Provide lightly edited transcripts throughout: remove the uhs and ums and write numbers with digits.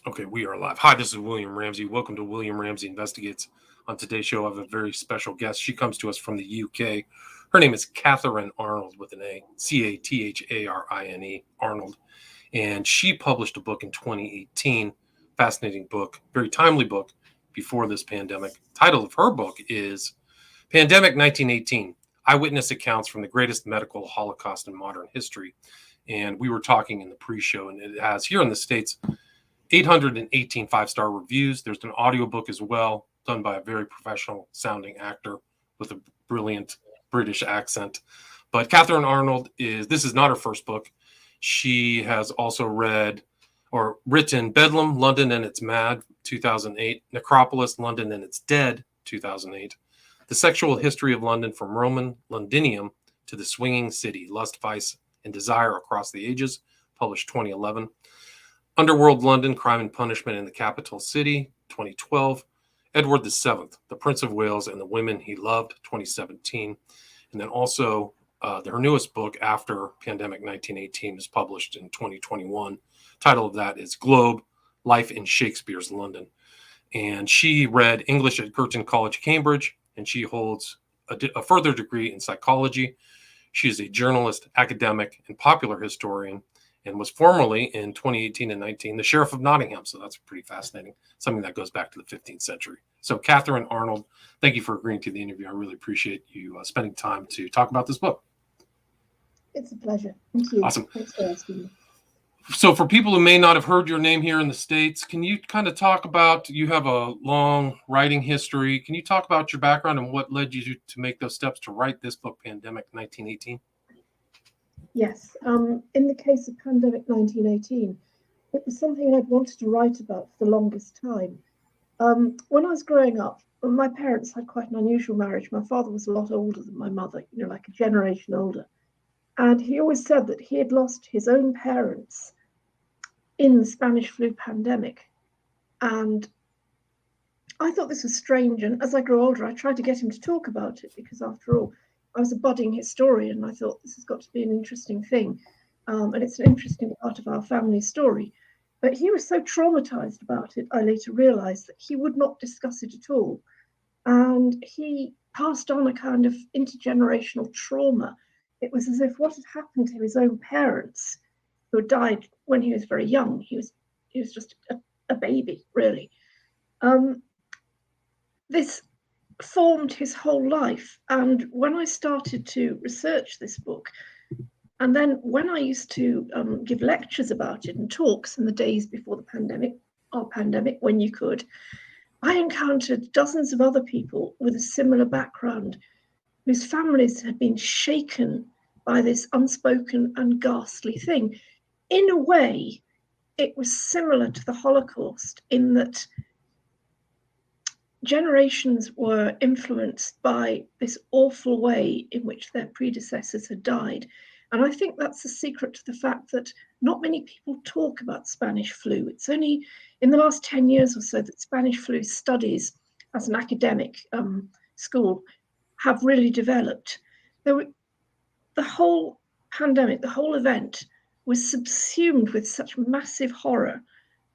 Okay, we are live. Hi, this is William Ramsey. Welcome to William Ramsey Investigates. On today's show, I have a very special guest. She comes to us from the UK. Her name is Catharine Arnold with an A, Catharine, Arnold. And she published a book in 2018, fascinating book, very timely book before this pandemic. Title of her book is Pandemic 1918, Eyewitness Accounts from the Greatest Medical Holocaust in Modern History. And we were talking in the pre-show, and it has here in the States 818 five-star reviews. There's an audiobook as well, done by a very professional sounding actor with a brilliant British accent. But Catharine Arnold this is not her first book. She has also read or written Bedlam, London and Its Mad, 2008, Necropolis, London and Its Dead, 2008, The Sexual History of London from Roman Londinium to the Swinging City, Lust, Vice, and Desire Across the Ages, published 2011. Underworld London, Crime and Punishment in the Capital City, 2012. Edward VII, The Prince of Wales and the Women He Loved, 2017. And then also her newest book after Pandemic 1918 is published in 2021. Title of that is Globe, Life in Shakespeare's London. And she read English at Girton College, Cambridge, and she holds a further degree in psychology. She is a journalist, academic, and popular historian, and was formerly in 2018 and 19 the Sheriff of Nottingham. So that's pretty fascinating, something that goes back to the 15th century. So Catharine Arnold, thank you for agreeing to the interview. I really appreciate you spending time to talk about this book. It's a pleasure. Thank you. Awesome. Thanks for asking me. So for people who may not have heard your name here in the States, can you kind of talk about, you have a long writing history. Can you talk about your background and what led you to make those steps to write this book, Pandemic 1918? Yes. In the case of Pandemic 1918, it was something I'd wanted to write about for the longest time. When I was growing up, my parents had quite an unusual marriage. My father was a lot older than my mother, like a generation older. And he always said that he had lost his own parents in the Spanish flu pandemic. And I thought this was strange. And as I grew older, I tried to get him to talk about it because, after all, I was a budding historian. I thought this has got to be an interesting thing. And it's an interesting part of our family story. But he was so traumatized about it, I later realized that he would not discuss it at all. And he passed on a kind of intergenerational trauma. It was as if what had happened to his own parents, who had died when he was very young, he was just a baby, really. This formed his whole life. And when I started to research this book, and then when I used to give lectures about it and talks in the days before the pandemic, when you could, I encountered dozens of other people with a similar background whose families had been shaken by this unspoken and ghastly thing. In a way, it was similar to the Holocaust in that generations were influenced by this awful way in which their predecessors had died. And I think that's the secret to the fact that not many people talk about Spanish flu. It's only in the last 10 years or so that Spanish flu studies as an academic school have really developed. The whole pandemic, the whole event was subsumed with such massive horror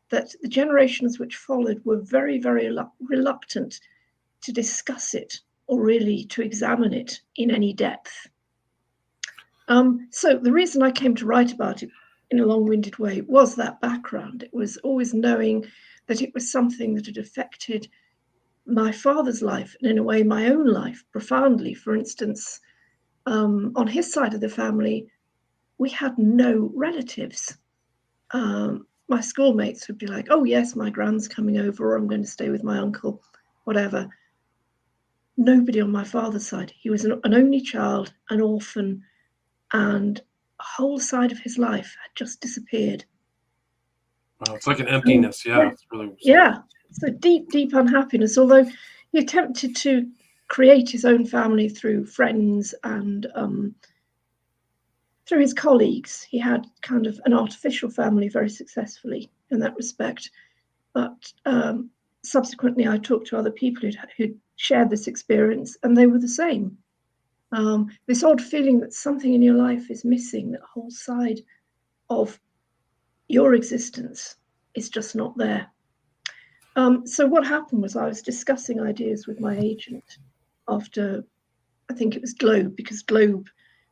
that the generations which followed were very, very reluctant to discuss it or really to examine it in any depth. So the reason I came to write about it in a long-winded way was that background. It was always knowing that it was something that had affected my father's life and, in a way, my own life profoundly. For instance, on his side of the family, we had no relatives. My schoolmates would be like, oh, yes, my grand's coming over, or I'm going to stay with my uncle, whatever. Nobody on my father's side. He was an only child, an orphan, and a whole side of his life had just disappeared. Wow, it's like an emptiness. It's really so deep unhappiness. Although he attempted to create his own family through friends and through his colleagues. He had kind of an artificial family very successfully in that respect. But subsequently, I talked to other people who'd shared this experience, and they were the same. This odd feeling that something in your life is missing, that whole side of your existence is just not there. So what happened was I was discussing ideas with my agent after, I think it was Globe, because Globe,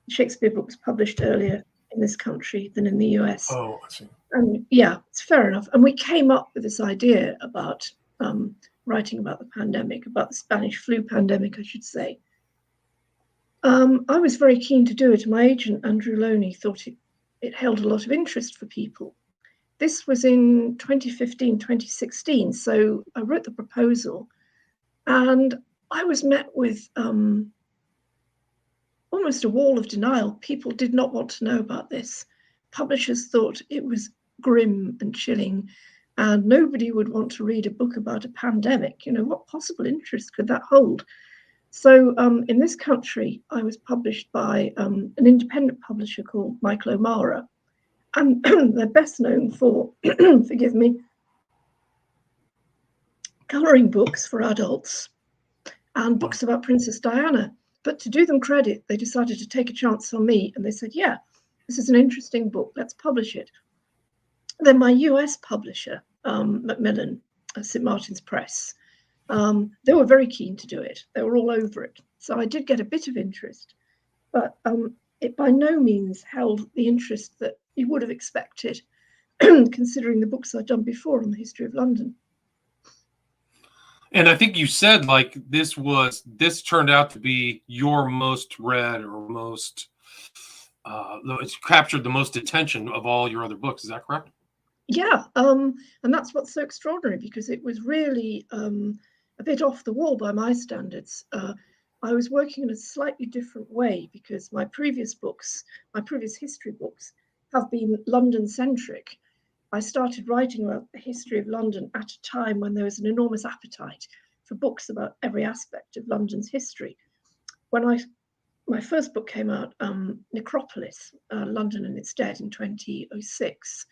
the Shakespeare book, was published earlier in this country than in the US. Oh, I see. And yeah, it's fair enough. And we came up with this idea about writing about the pandemic, about the Spanish flu pandemic, I should say. I was very keen to do it. My agent, Andrew Loney, thought it held a lot of interest for people. This was in 2015, 2016. So I wrote the proposal and I was met with almost a wall of denial. People did not want to know about this. Publishers thought it was grim and chilling, and nobody would want to read a book about a pandemic. You know, what possible interest could that hold? So in this country, I was published by an independent publisher called Michael O'Mara, and they're best known for, forgive me, colouring books for adults and books about Princess Diana. But to do them credit, they decided to take a chance on me, and they said, yeah, this is an interesting book, let's publish it. Then my US publisher, Macmillan, St. Martin's Press, they were very keen to do it. They were all over it. So I did get a bit of interest, but it by no means held the interest that you would have expected, considering the books I'd done before on the history of London. And I think you said like this turned out to be your most read or most it's captured the most attention of all your other books. Is that correct? Yeah, and that's what's so extraordinary, because it was really a bit off the wall by my standards. I was working in a slightly different way, because my previous history books, have been London-centric. I started writing about the history of London at a time when there was an enormous appetite for books about every aspect of London's history. When my first book came out, Necropolis, London and its Dead, in 2006.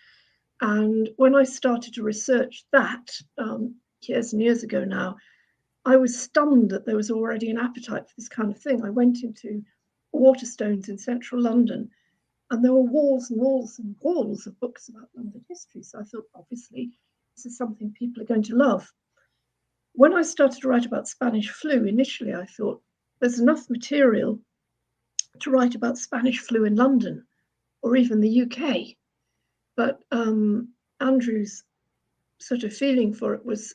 And when I started to research that years and years ago now, I was stunned that there was already an appetite for this kind of thing. I went into Waterstones in central London, and there were walls and walls and walls of books about London history. So I thought, obviously, this is something people are going to love. When I started to write about Spanish flu, initially I thought there's enough material to write about Spanish flu in London or even the UK. But Andrew's sort of feeling for it was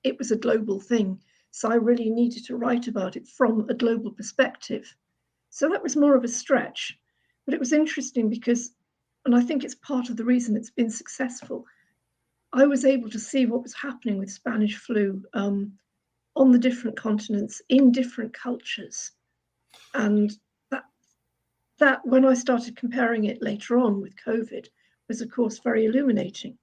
a global thing. So I really needed to write about it from a global perspective. So that was more of a stretch. But it was interesting because, and I think it's part of the reason it's been successful, I was able to see what was happening with Spanish flu on the different continents, in different cultures. And that when I started comparing it later on with COVID, was of course very illuminating.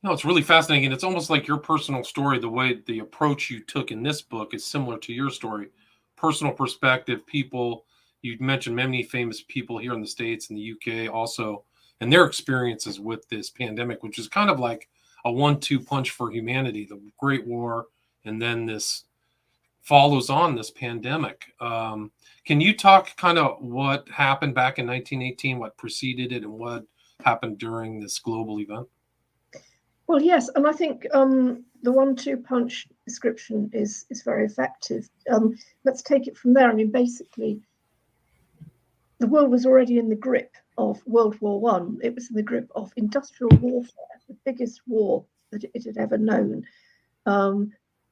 No, it's really fascinating. And it's almost like your personal story, the way the approach you took in this book is similar to your story. Personal perspective, people, you mentioned many famous people here in the States and the UK also, and their experiences with this pandemic, which is kind of like a 1-2 punch for humanity, the Great War, and then this follows on this pandemic. Can you talk kind of what happened back in 1918, what preceded it, and what happened during this global event? Well, yes, and I think the 1-2 punch description is very effective. Let's take it from there. I mean, basically, the world was already in the grip of World War I. It was in the grip of industrial warfare, the biggest war that it had ever known.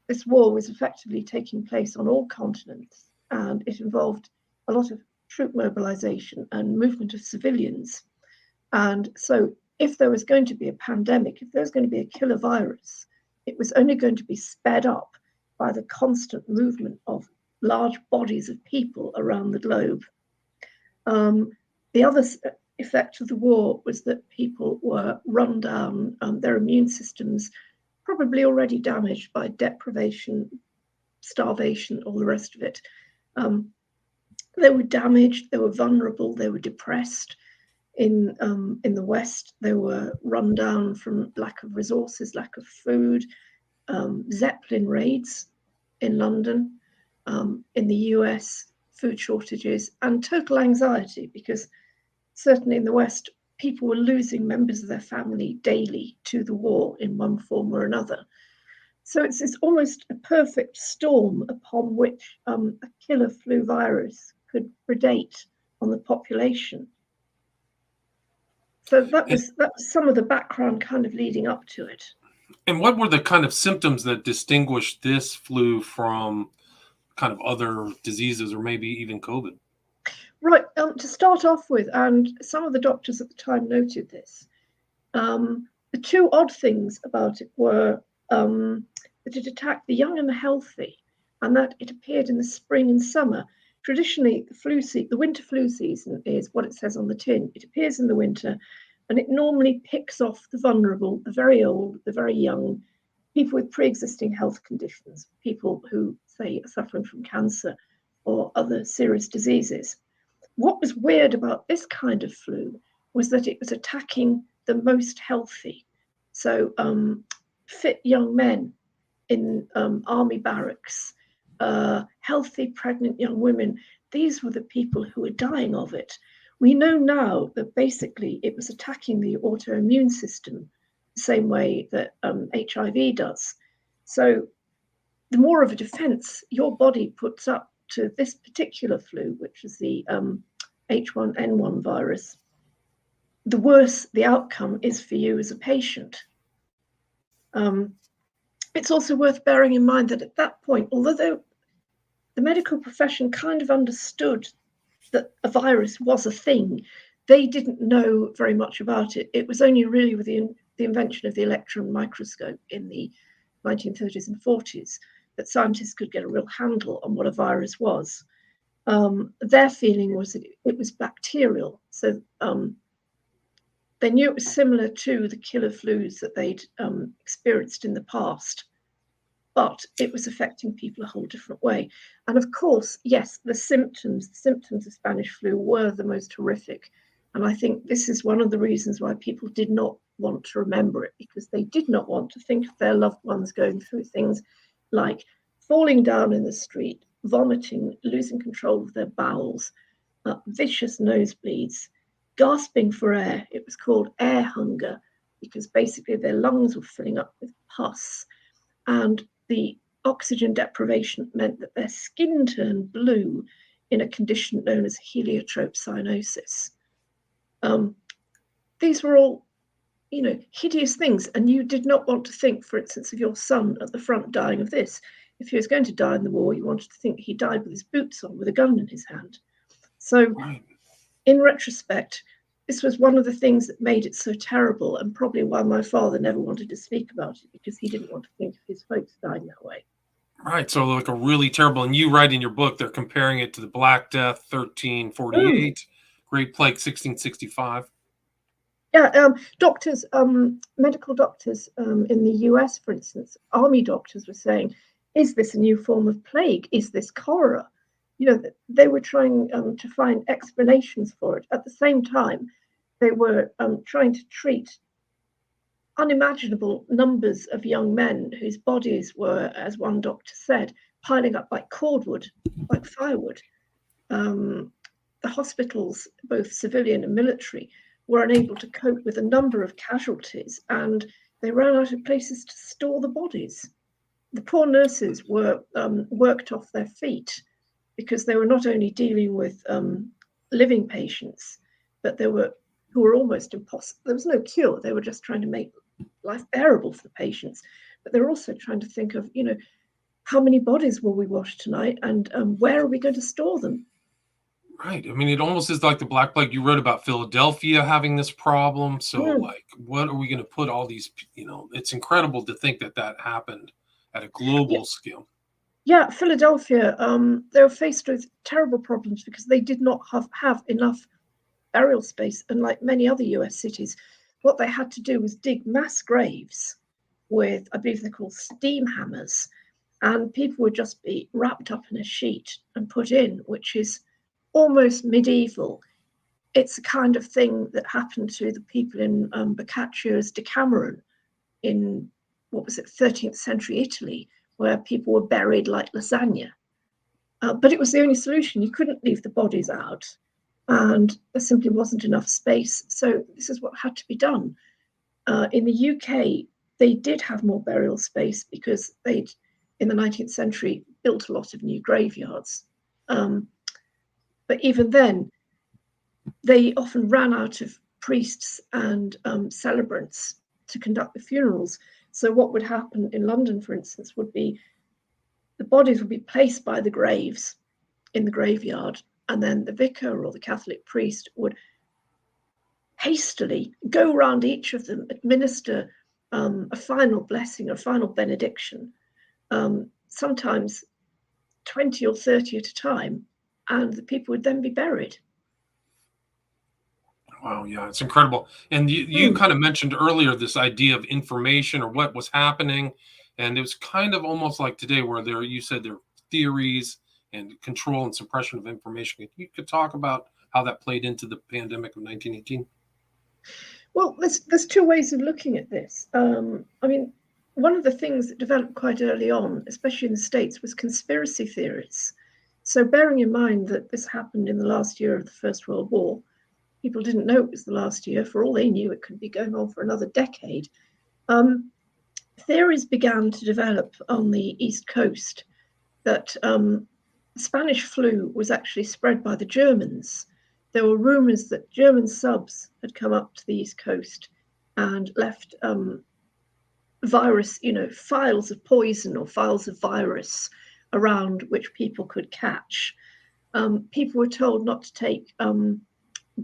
This war was effectively taking place on all continents, and it involved a lot of troop mobilization and movement of civilians. And so if there was going to be a pandemic, if there was going to be a killer virus, it was only going to be sped up by the constant movement of large bodies of people around the globe. The other effect of the war was that people were run down, their immune systems probably already damaged by deprivation, starvation, all the rest of it. They were damaged, they were vulnerable, they were depressed. In the West, they were run down from lack of resources, lack of food, Zeppelin raids in London, in the US, food shortages, and total anxiety, because certainly in the West, people were losing members of their family daily to the war in one form or another. So it's almost a perfect storm upon which a killer flu virus could predate on the population. So that was some of the background kind of leading up to it. And what were the kind of symptoms that distinguished this flu from kind of other diseases or maybe even COVID? Right, to start off with, and some of the doctors at the time noted this, the two odd things about it were that it attacked the young and the healthy, and that it appeared in the spring and summer. Traditionally, the winter flu season is what it says on the tin. It appears in the winter, and it normally picks off the vulnerable, the very old, the very young, people with pre-existing health conditions, people who, say, are suffering from cancer or other serious diseases. What was weird about this kind of flu was that it was attacking the most healthy. So fit young men in army barracks, healthy pregnant young women, these were the people who were dying of it. We know now that basically it was attacking the autoimmune system the same way that HIV does. So the more of a defense your body puts up to this particular flu, which is the H1N1 virus, the worse the outcome is for you as a patient. It's also worth bearing in mind that at that point, although the medical profession kind of understood that a virus was a thing, they didn't know very much about it. It was only really with the invention of the electron microscope in the 1930s and 40s that scientists could get a real handle on what a virus was. Their feeling was that it was bacterial. So they knew it was similar to the killer flus that they'd experienced in the past, but it was affecting people a whole different way. And of course, yes, the symptoms of Spanish flu were the most horrific. And I think this is one of the reasons why people did not want to remember it, because they did not want to think of their loved ones going through things like falling down in the street, vomiting, losing control of their bowels, vicious nosebleeds, gasping for air. It was called air hunger because basically their lungs were filling up with pus, and the oxygen deprivation meant that their skin turned blue in a condition known as heliotrope cyanosis. These were all, hideous things, and you did not want to think, for instance, of your son at the front dying of this. If he was going to die in the war, you wanted to think he died with his boots on, with a gun in his hand. So, in retrospect, this was one of the things that made it so terrible, and probably why my father never wanted to speak about it, because he didn't want to think of his folks dying that way. Right. So like a really terrible, and you write in your book, they're comparing it to the Black Death, 1348, Great Plague, 1665. Yeah, doctors, medical doctors in the US, for instance, army doctors were saying, is this a new form of plague? Is this cholera? They were trying to find explanations for it. At the same time, they were trying to treat unimaginable numbers of young men whose bodies were, as one doctor said, piling up like cordwood, like firewood. The hospitals, both civilian and military, were unable to cope with a number of casualties, and they ran out of places to store the bodies. The poor nurses were worked off their feet because they were not only dealing with living patients, but who were almost impossible. There was no cure. They were just trying to make life bearable for the patients, but they were also trying to think of, how many bodies will we wash tonight, and where are we going to store them? Right. I mean, it almost is like the Black Plague. You wrote about Philadelphia having this problem. So, like, what are we going to put all these, it's incredible to think that happened at a global scale. Yeah, Philadelphia, they were faced with terrible problems because they did not have enough burial space. And like many other US cities, what they had to do was dig mass graves with, I believe they're called steam hammers, and people would just be wrapped up in a sheet and put in, which is almost medieval. It's a kind of thing that happened to the people in Boccaccio's Decameron in, 13th century Italy, where people were buried like lasagna. But it was the only solution. You couldn't leave the bodies out. and there simply wasn't enough space. So this is what had to be done. In the UK, they did have more burial space because they'd, in the 19th century, built a lot of new graveyards. But even then, they often ran out of priests and celebrants to conduct the funerals. So what would happen in London, for instance, would be the bodies would be placed by the graves in the graveyard, and then the vicar or the Catholic priest would hastily go around each of them, administer a final blessing, a final benediction, sometimes 20 or 30 at a time, and the people would then be buried. Wow, yeah, it's incredible. And you kind of mentioned earlier this idea of information or what was happening, and it was kind of almost like today where you said there are theories and control and suppression of information. You could talk about how that played into the pandemic of 1918. Well, there's two ways of looking at this. I mean, one of the things that developed quite early on, especially in the States, was conspiracy theories. So bearing in mind that this happened in the last year of the First World War, people didn't know it was the last year. For all they knew, it could be going on for another decade. Theories began to develop on the East Coast that Spanish flu was actually spread by the Germans. There were rumors that German subs had come up to the East Coast and left virus, files of poison or files of virus around which people could catch. People were told not to take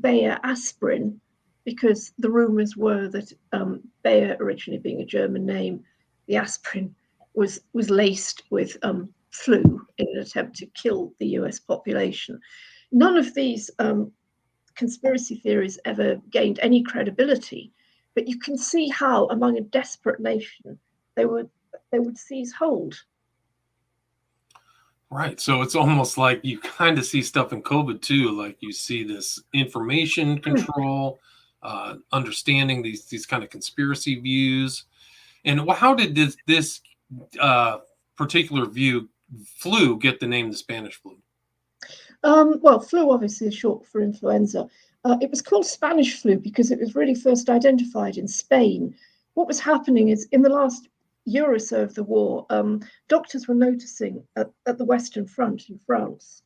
Bayer aspirin because the rumors were that Bayer, originally being a German name, the aspirin was laced with flu in an attempt to kill the US population. None of these conspiracy theories ever gained any credibility, but you can see how, among a desperate nation, they would seize hold. Right. So it's almost like you kind of see stuff in COVID too. Like you see this information control, understanding these kind of conspiracy views. And how did this particular flu get the name the Spanish flu? Well, flu obviously is short for influenza. It was called Spanish flu because it was really first identified in Spain. What was happening is in the last year or so of the war, doctors were noticing at the Western Front in France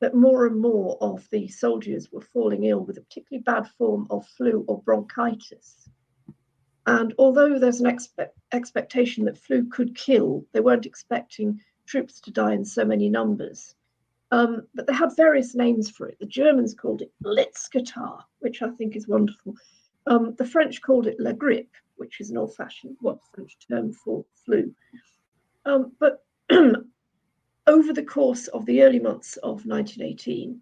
that more and more of the soldiers were falling ill with a particularly bad form of flu or bronchitis. And although there's an expectation that flu could kill, they weren't expecting troops to die in so many numbers. But they had various names for it. The Germans called it Blitzkatar, which I think is wonderful. The French called it La Grippe, which is an old-fashioned French term for flu. But over the course of the early months of 1918,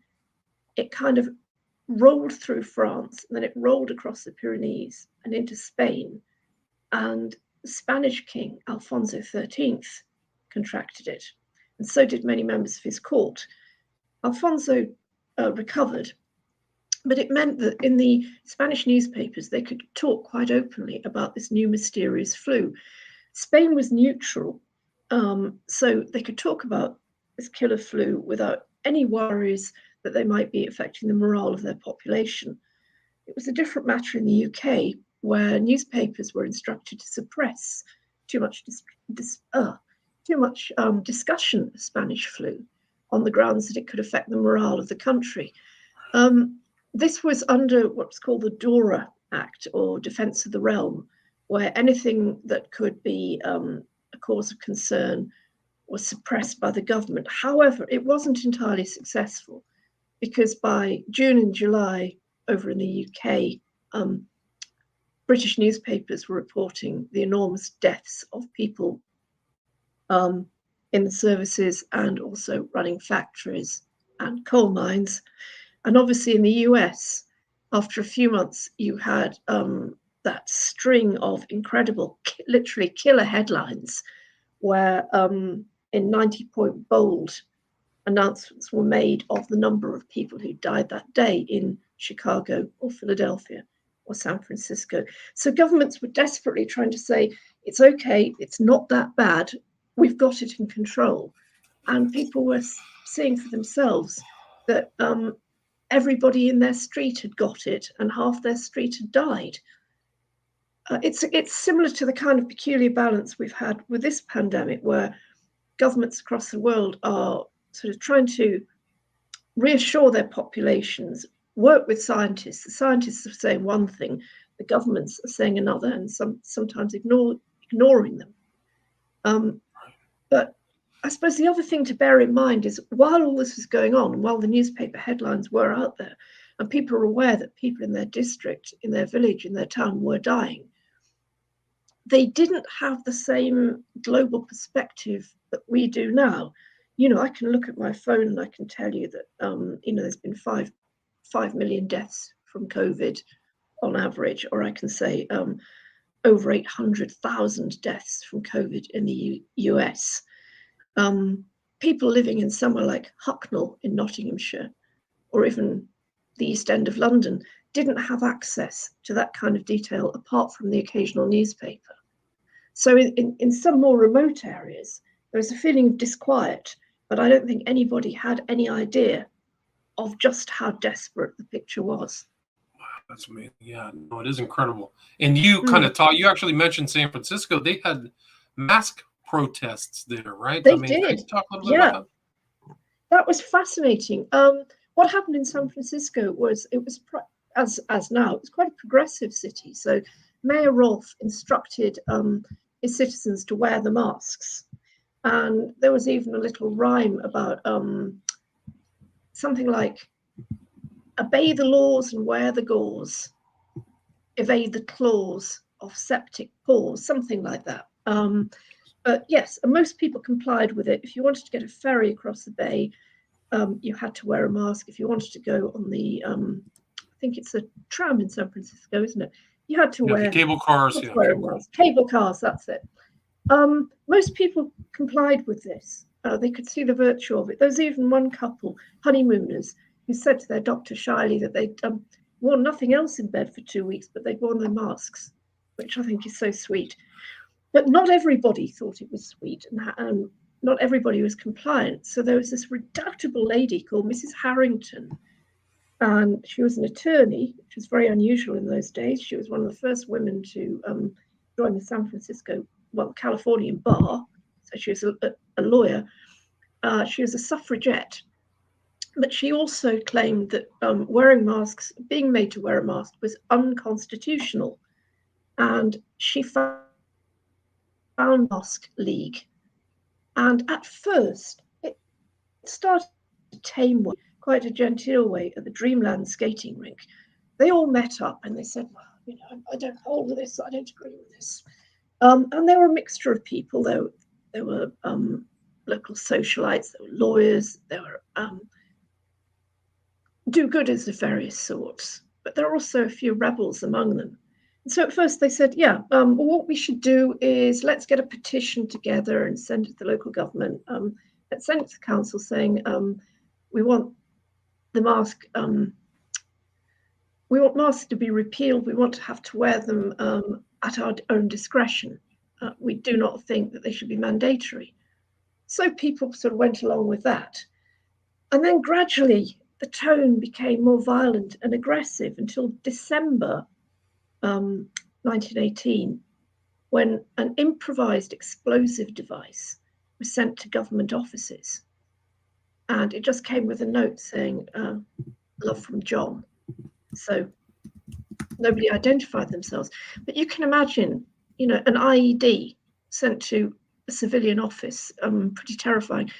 it kind of rolled through France, and then it rolled across the Pyrenees and into Spain. And the Spanish king, Alfonso XIII, contracted it. And so did many members of his court. Alfonso recovered, but it meant that in the Spanish newspapers, they could talk quite openly about this new mysterious flu. Spain was neutral, so they could talk about this killer flu without any worries that they might be affecting the morale of their population. It was a different matter in the UK, where newspapers were instructed to suppress too much discussion of Spanish flu on the grounds that it could affect the morale of the country. This was under what's called the DORA Act, or Defence of the Realm, where anything that could be a cause of concern was suppressed by the government. However, it wasn't entirely successful, because by June and July over in the UK, British newspapers were reporting the enormous deaths of people in the services and also running factories and coal mines. And obviously in the US, after a few months, you had that string of incredible, literally killer headlines where in 90-point bold announcements were made of the number of people who died that day in Chicago or Philadelphia or San Francisco. So governments were desperately trying to say, it's okay, it's not that bad, we've got it in control. And people were seeing for themselves that everybody in their street had got it and half their street had died. It's similar to the kind of peculiar balance we've had with this pandemic, where governments across the world are sort of trying to reassure their populations, work with scientists. The scientists are saying one thing, the governments are saying another, and sometimes ignoring them. But I suppose the other thing to bear in mind is, while all this was going on, while the newspaper headlines were out there, and people were aware that people in their district, in their village, in their town were dying, they didn't have the same global perspective that we do now. I can look at my phone and I can tell you that, there's been 5 million deaths from COVID on average, or I can say over 800,000 deaths from COVID in the US. People living in somewhere like Hucknall in Nottinghamshire, or even the East End of London, didn't have access to that kind of detail apart from the occasional newspaper. So in some more remote areas, there was a feeling of disquiet, but I don't think anybody had any idea of just how desperate the picture was. Wow, that's amazing. Yeah, no, it is incredible. And you kind of you actually mentioned San Francisco. They had mask protests there, right? They did. Can you talk a little bit about that? That was fascinating. What happened in San Francisco was, it was as now, it was quite a progressive city. So Mayor Rolfe instructed his citizens to wear the masks, and there was even a little rhyme about something like, obey the laws and wear the gauze, evade the claws of septic pores, something like that. But yes, and most people complied with it. If you wanted to get a ferry across the bay, you had to wear a mask. If you wanted to go on the, I think it's a tram in San Francisco, isn't it? You had to wear the cable cars. Yeah, wear a mask. Cable cars, that's it. Most people complied with this. They could see the virtue of it. There was even one couple, honeymooners, who said to their doctor shyly that they'd worn nothing else in bed for 2 weeks, but they'd worn their masks, which I think is so sweet. But not everybody thought it was sweet, and not everybody was compliant. So there was this redoubtable lady called Mrs. Harrington, and she was an attorney, which was very unusual in those days. She was one of the first women to join the San Francisco, Californian bar. So she was a lawyer. She was a suffragette, but she also claimed that wearing masks, being made to wear a mask, was unconstitutional. And she found Mask League. And at first, it started a tame way, quite a genteel way, at the Dreamland skating rink. They all met up and they said, well, I don't hold with this, I don't agree with this. And they were a mixture of people. There were local socialites, there were lawyers, there were do-gooders of various sorts, but there are also a few rebels among them. And so at first they said, what we should do is let's get a petition together and send it to the local government. Let's send it to the council saying we want the mask. We want masks to be repealed. We want to have to wear them at our own discretion. We do not think that they should be mandatory. So people sort of went along with that. And then gradually the tone became more violent and aggressive until December 1918, when an improvised explosive device was sent to government offices. And it just came with a note saying, love from John. So nobody identified themselves. But you can imagine, an IED sent to a civilian office, pretty terrifying.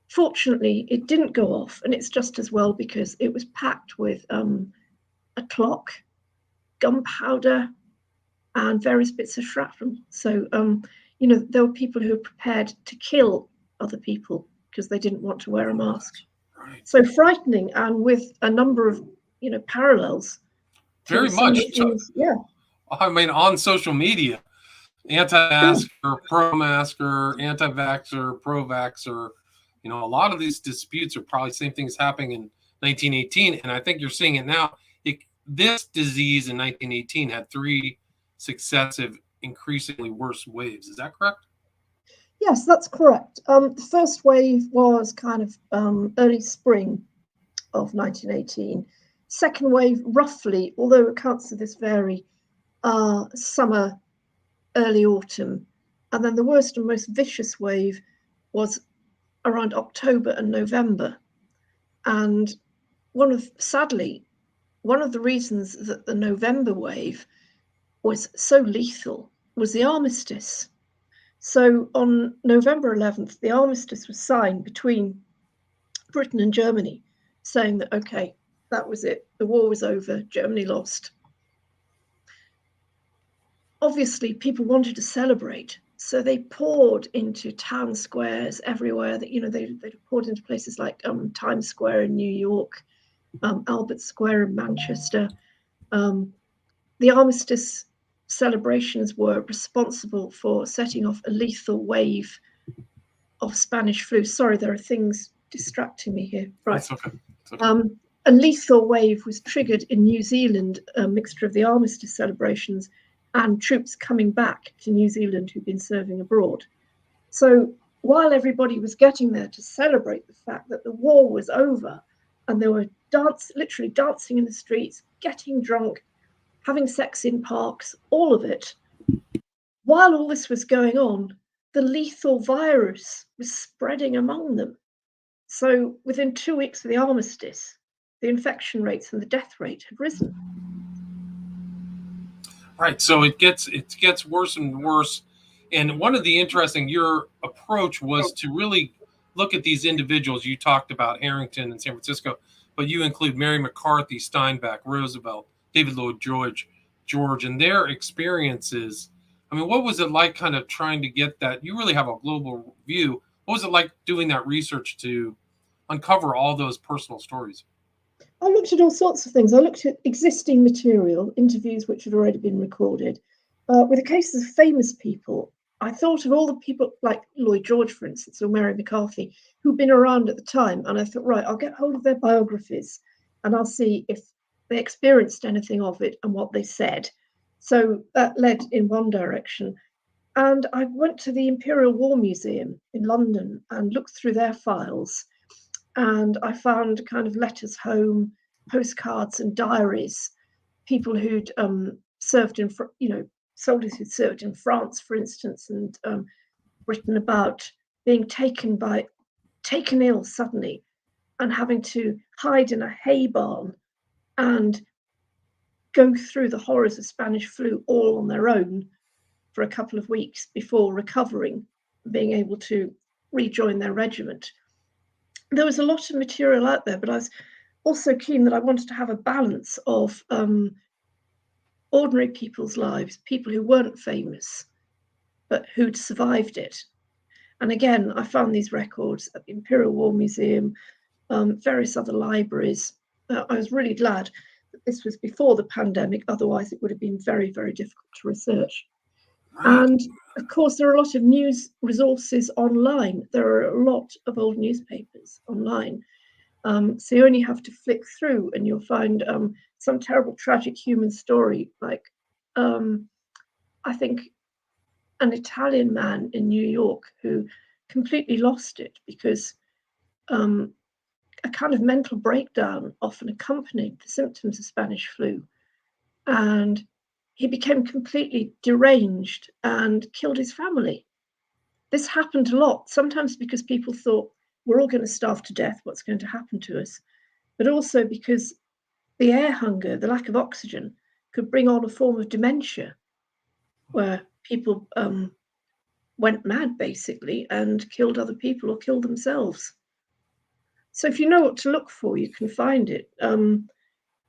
Fortunately, it didn't go off, and it's just as well, because it was packed with a clock, gunpowder, and various bits of shrapnel. So, there were people who were prepared to kill other people because they didn't want to wear a mask. Right. So frightening, and with a number of, parallels. Very much. Yeah. I mean, on social media, anti-masker, pro-masker, anti-vaxxer, pro-vaxxer, a lot of these disputes are probably the same things happening in 1918, and I think you're seeing it now. This disease in 1918 had 3 successive, increasingly worse waves. Is that correct? Yes, that's correct. The first wave was kind of early spring of 1918. Second wave, roughly, although accounts of this vary, summer, early autumn. And then the worst and most vicious wave was around October and November. And sadly, one of the reasons that the November wave was so lethal was the armistice. So on November 11th, the armistice was signed between Britain and Germany, saying that, okay, that was it. The war was over. Germany lost. Obviously, people wanted to celebrate. So they poured into town squares everywhere. That they poured into places like Times Square in New York, Albert Square in Manchester. The armistice celebrations were responsible for setting off a lethal wave of Spanish flu. Sorry, there are things distracting me here. Right. It's okay. It's okay. A lethal wave was triggered in New Zealand, a mixture of the armistice celebrations and troops coming back to New Zealand who'd been serving abroad. So while everybody was getting there to celebrate the fact that the war was over, and they were literally dancing in the streets, getting drunk, having sex in parks, all of it, while all this was going on, the lethal virus was spreading among them. So within 2 weeks of the armistice, the infection rates and the death rate had risen. Right. So it gets worse and worse. And one of the interesting, your approach was to really look at these individuals. You talked about Harrington and San Francisco, but you include Mary McCarthy, Steinbeck, Roosevelt, David Lloyd George, and their experiences. I mean, what was it like kind of trying to get that? You really have a global view. What was it like doing that research to uncover all those personal stories? I looked at all sorts of things. I looked at existing material, interviews which had already been recorded. With the cases of famous people, I thought of all the people like Lloyd George, for instance, or Mary McCarthy, who'd been around at the time. And I thought, right, I'll get hold of their biographies and I'll see if they experienced anything of it and what they said. So that led in one direction. And I went to the Imperial War Museum in London and looked through their files. And I found kind of letters home, postcards and diaries, people who'd served in, soldiers who'd served in France, for instance, and written about being taken ill suddenly and having to hide in a hay barn and go through the horrors of Spanish flu all on their own for a couple of weeks before recovering, being able to rejoin their regiment. There was a lot of material out there, but I was also keen that I wanted to have a balance of ordinary people's lives, people who weren't famous, but who'd survived it. And again, I found these records at the Imperial War Museum, various other libraries. I was really glad that this was before the pandemic, otherwise it would have been very, very difficult to research. Right. And of course, there are a lot of news resources online. There are a lot of old newspapers online. So you only have to flick through and you'll find some terrible, tragic human story, like I think an Italian man in New York who completely lost it because a kind of mental breakdown often accompanied the symptoms of Spanish flu. And he became completely deranged and killed his family. This happened a lot, sometimes because people thought, we're all going to starve to death, what's going to happen to us? But also because the air hunger, the lack of oxygen, could bring on a form of dementia where people went mad, basically, and killed other people or killed themselves. So if you know what to look for, you can find it.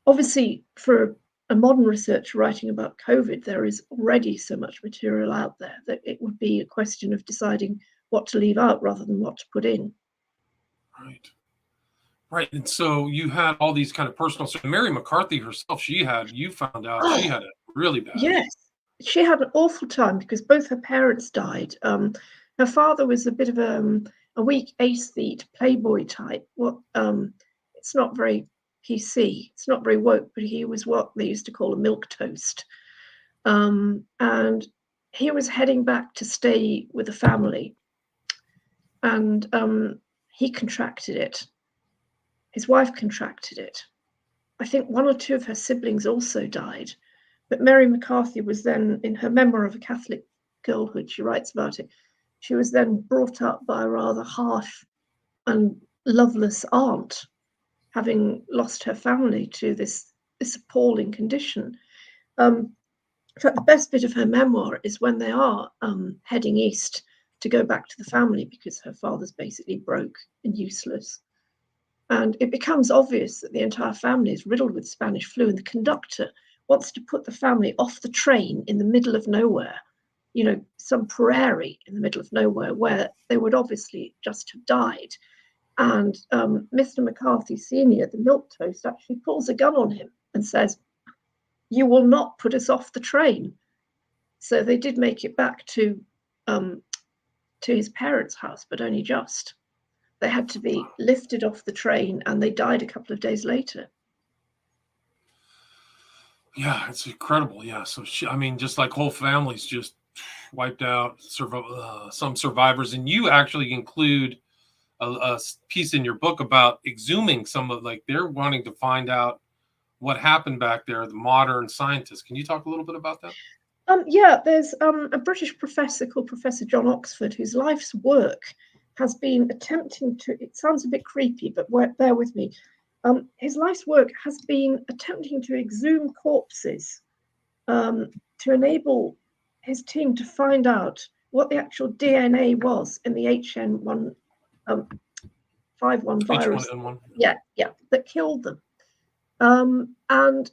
Obviously, for a modern researcher writing about COVID, there is already so much material out there that it would be a question of deciding what to leave out rather than what to put in. Right. Right. And so you had all these kind of personal stories. Mary McCarthy herself, you found out she had it really bad. Yes, she had an awful time because both her parents died. Her father was a bit of a weak aesthete, playboy type. It's not very PC. It's not very woke, but he was what they used to call a milk toast. And he was heading back to stay with the family, and he contracted it. his wife contracted it. I think one or two of her siblings also died. But Mary McCarthy was then, in her memoir of a Catholic girlhood, she writes about it, she was then brought up by a rather harsh and loveless aunt, having lost her family to this appalling condition. In fact, the best bit of her memoir is when they are heading east to go back to the family because her father's basically broke and useless. And it becomes obvious that the entire family is riddled with Spanish flu, and the conductor wants to put the family off the train in the middle of nowhere, some prairie in the middle of nowhere where they would obviously just have died. And Mr. McCarthy Sr., the milquetoast, actually pulls a gun on him and says, "You will not put us off the train." So they did make it back to his parents' house, but only just. They had to be lifted off the train, and they died a couple of days later. Yeah, it's incredible. Yeah, so just like whole families just wiped out. Some survivors, and you actually include a piece in your book about exhuming some of, like, they're wanting to find out what happened back there. The modern scientists. Can you talk a little bit about that? Yeah, there's a British professor called Professor John Oxford, whose life's work has been attempting to, it sounds a bit creepy, but bear with me. His life's work has been attempting to exhume corpses to enable his team to find out what the actual DNA was in the HN151 virus. H1N1. Yeah, that killed them. And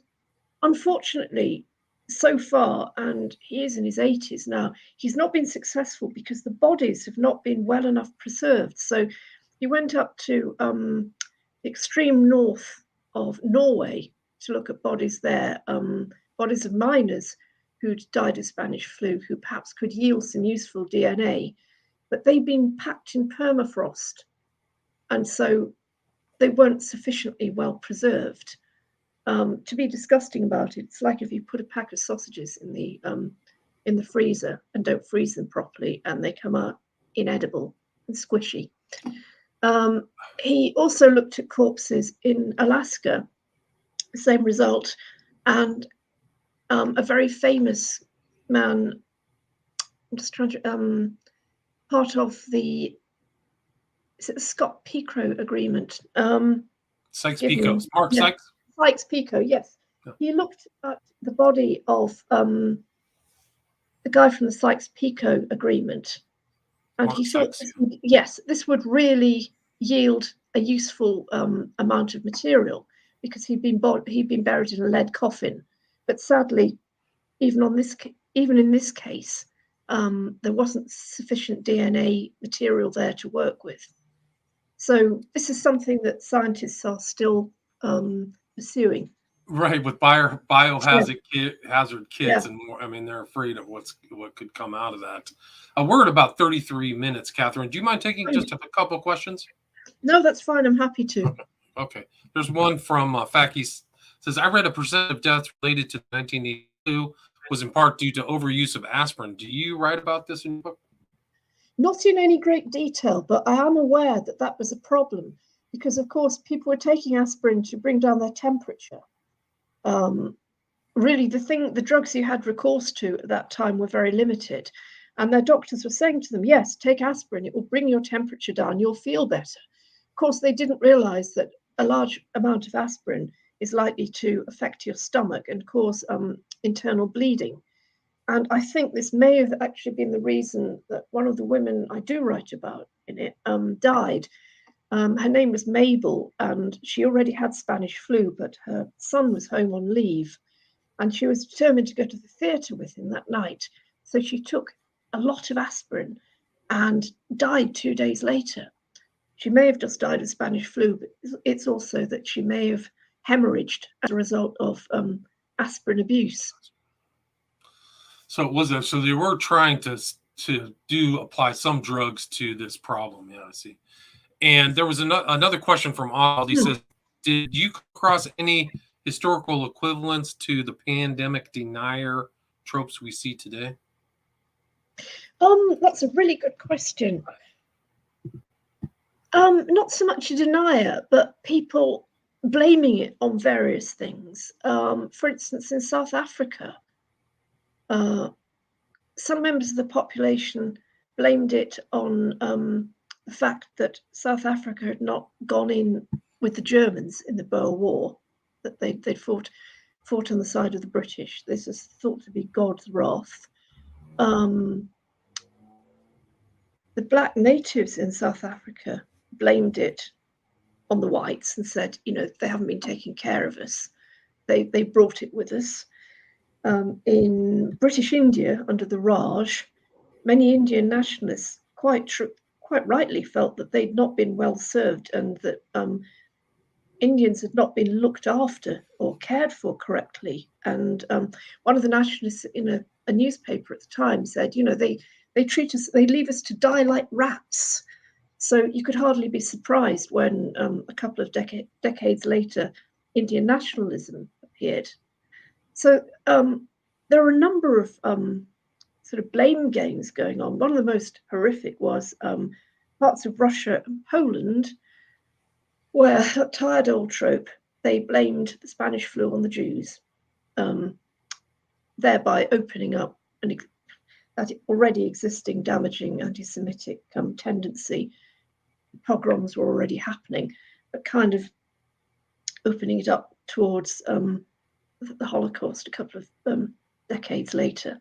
unfortunately, so far, and he is in his 80s now, he's not been successful because the bodies have not been well enough preserved. So he went up to the extreme north of Norway to look at bodies there, bodies of miners who'd died of Spanish flu, who perhaps could yield some useful DNA, but they'd been packed in permafrost, and so they weren't sufficiently well preserved. To be disgusting about it, it's like if you put a pack of sausages in the freezer and don't freeze them properly, and they come out inedible and squishy. He also looked at corpses in Alaska, the same result, and a very famous man, I'm just trying to, part of the, is it the Scott-Picot agreement? Sykes-Picot. Mark Sykes? Sykes-Picot, yes. Yeah. He looked at the body of the guy from the Sykes-Picot agreement, and Mark he thought, this would really yield a useful amount of material, because he'd been buried in a lead coffin. But sadly, even in this case, there wasn't sufficient DNA material there to work with. So this is something that scientists are still pursuing. Right, with biohazard kits and more. I mean, they're afraid of what could come out of that. We're at about 33 minutes, Catherine. Do you mind taking just a couple of questions? No, that's fine. I'm happy to. Okay. There's one from Faki. Says, I read a percent of deaths related to 1982 was in part due to overuse of aspirin. Do you write about this in your book? Not in any great detail, but I am aware that that was a problem because, of course, people were taking aspirin to bring down their temperature. Really, the drugs you had recourse to at that time were very limited. And their doctors were saying to them, yes, take aspirin, it will bring your temperature down, you'll feel better. Of course, they didn't realize that a large amount of aspirin is likely to affect your stomach and cause internal bleeding. And I think this may have actually been the reason that one of the women I do write about in it died. Her name was Mabel, and she already had Spanish flu, but her son was home on leave, and she was determined to go to the theatre with him that night. So she took a lot of aspirin and died 2 days later. She may have just died of Spanish flu, but it's also that she may have hemorrhaged as a result of aspirin abuse. So so they were trying to apply some drugs to this problem. Yeah, I see. And there was another question from Arnold. He says, did you come across any historical equivalents to the pandemic denier tropes we see today? That's a really good question. Not so much a denier, but people blaming it on various things. For instance, in South Africa, some members of the population blamed it on the fact that South Africa had not gone in with the Germans in the Boer War, that they'd fought on the side of the British. This is thought to be God's wrath. The black natives in South Africa blamed it on the whites and said, they haven't been taking care of us. They brought it with us. In British India, under the Raj, many Indian nationalists quite rightly felt that they'd not been well served and that Indians had not been looked after or cared for correctly. And one of the nationalists in a newspaper at the time said, they treat us, they leave us to die like rats. So you could hardly be surprised when a couple of decades later, Indian nationalism appeared. So there are a number of sort of blame games going on. One of the most horrific was parts of Russia and Poland, where, that tired old trope, they blamed the Spanish flu on the Jews, thereby opening up that already existing damaging anti-Semitic tendency. Pogroms were already happening, but kind of opening it up towards the Holocaust a couple of decades later.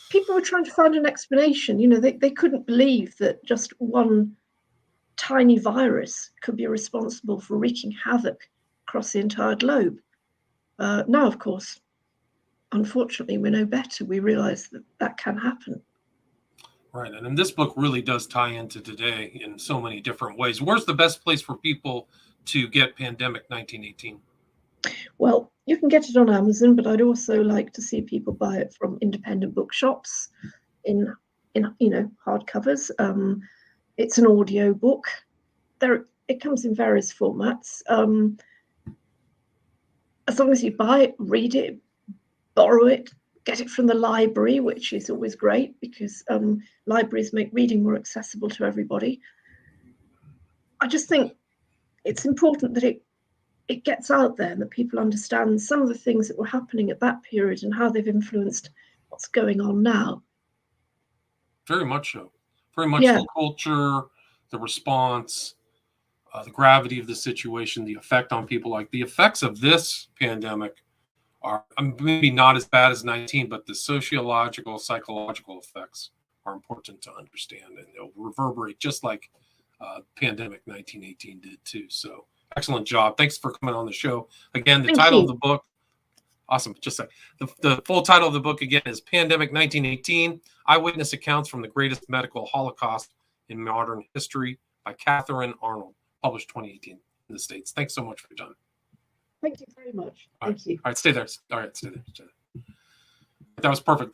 People were trying to find an explanation. They couldn't believe that just one tiny virus could be responsible for wreaking havoc across the entire globe. Now, of course, unfortunately, we know better. We realize that can happen. Right. And this book really does tie into today in so many different ways. Where's the best place for people to get Pandemic 1918? Well, you can get it on Amazon, but I'd also like to see people buy it from independent bookshops in hardcovers. It's an audio book. It comes in various formats. As long as you buy it, read it, borrow it, get it from the library, which is always great because libraries make reading more accessible to everybody. I just think it's important that it gets out there and that people understand some of the things that were happening at that period and how they've influenced what's going on now. Very much so. Very much the culture, the response, the gravity of the situation, the effect on people. Like the effects of this pandemic are maybe not as bad as 19, but the sociological, psychological effects are important to understand, and they'll reverberate just like Pandemic 1918 did too. So excellent job. Thanks for coming on the show. Again, the title of the book, awesome. Just like the full title of the book again is Pandemic 1918, Eyewitness Accounts from the Greatest Medical Holocaust in Modern History by Catharine Arnold, published 2018 in the States. Thanks so much for your time. Thank you very much. Thank you. All right, stay there. All right, stay there. That was perfect.